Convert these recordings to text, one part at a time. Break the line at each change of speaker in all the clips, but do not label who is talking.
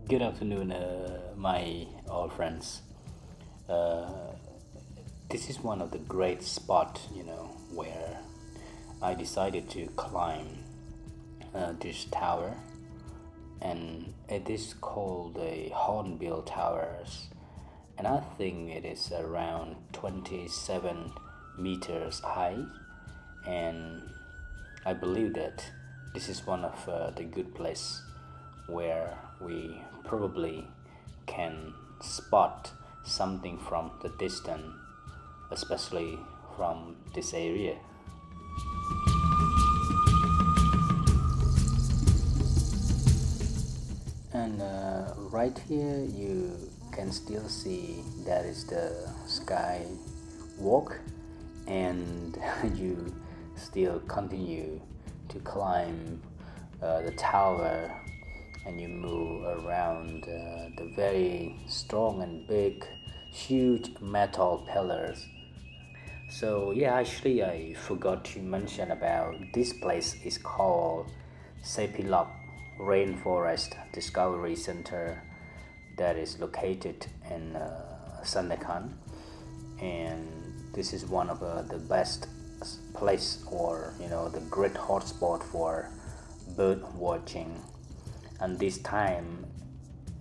Good afternoon, my old friends. Uh, this is one of the great spot, where I decided to climb this tower, and it is called the Hornbill Towers, and I think it is around 27 meters high, and I believe that this is one of the good place where we probably can spot something from the distance, especially from this area. And right here you can still see that is the Skywalk, and you still continue to climb the tower, and you move around the very strong and big huge metal pillars. So yeah, actually I forgot to mention about this place is called Sepilok Rainforest Discovery Center, that is located in Sandakan, and this is one of the best place, or the great hotspot for bird watching. And this time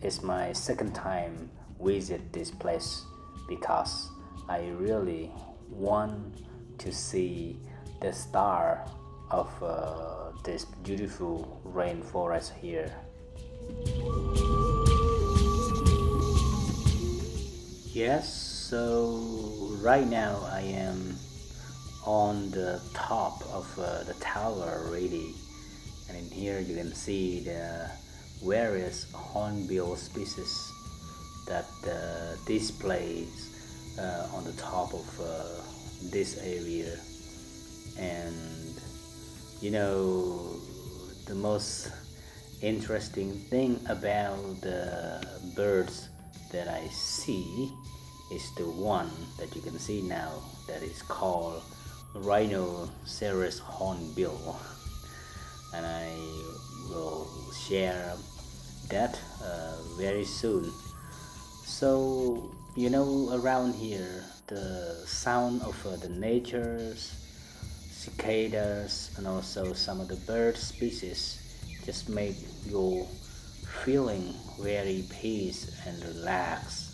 is my second time visit this place because I really want to see the star of this beautiful rainforest here. Yes, so right now I am on the top of the tower already, and in here you can see the various hornbill species that displays on the top of this area. And the most interesting thing about the birds that I see is the one that you can see now, that is called Rhinoceros Hornbill, and I will share that very soon. So around here the sound of the nature's cicadas and also some of the bird species just make you feeling very peace and relaxed.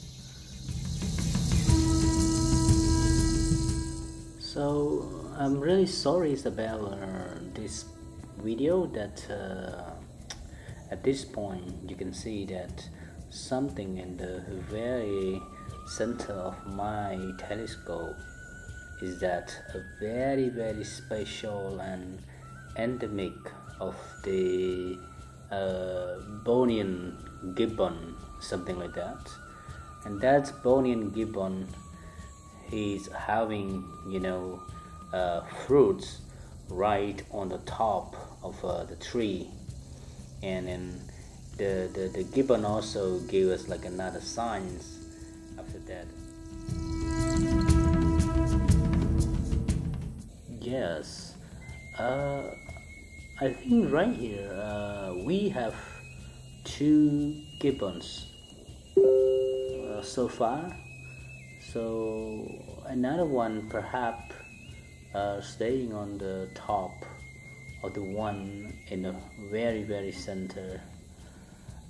So I'm really sorry about this video that at this point you can see that something in the very center of my telescope is that a very special and endemic of the Bonian Gibbon, something like that. And that Bonian Gibbon, he's having fruits right on the top of the tree, and then the gibbon also gave us like another signs after that. Yes, I think right here we have two gibbons so far. So another one perhaps staying on the top of the one in the very center.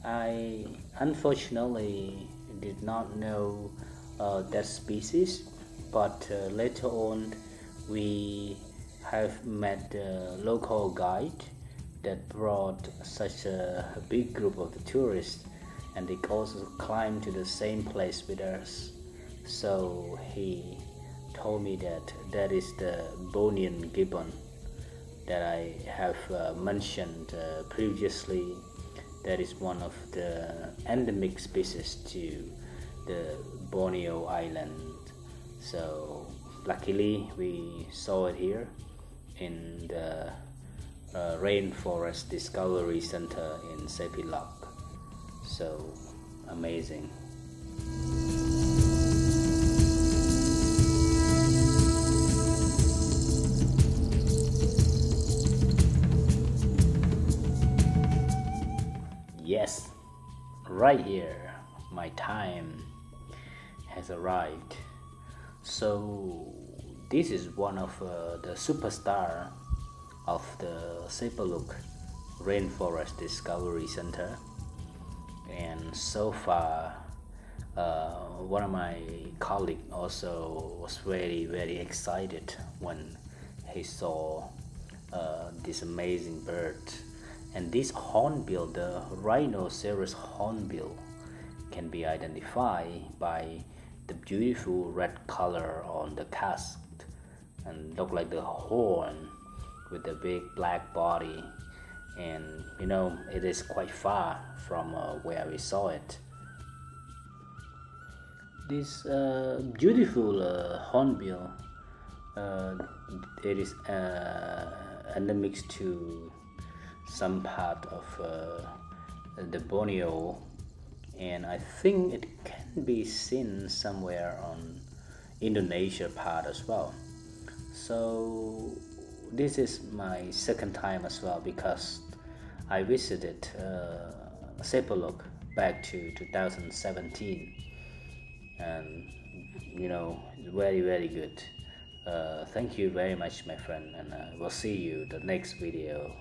I unfortunately did not know that species, but later on we have met a local guide that brought such a big group of the tourists, and they also climbed to the same place with us. So he told me that that is the Bonian Gibbon that I have mentioned previously. That is one of the endemic species to the Borneo island. So luckily we saw it here in the Rainforest Discovery Center in Sepilok. So amazing. right here my time has arrived. So this is one of the superstar of the Sepilok Rainforest Discovery Center, and so far one of my colleagues also was very excited when he saw this amazing bird. And this hornbill, the Rhinoceros Hornbill, can be identified by the beautiful red color on the casque and look like the horn with the big black body. And you know, it is quite far from where we saw it. This beautiful hornbill, it is endemic to some part of the Borneo, and I think it can be seen somewhere on Indonesia part as well. So this is my second time as well, because I visited Sepilok back to 2017, and you know, very good. Thank you very much, my friend, and we'll see you the next video.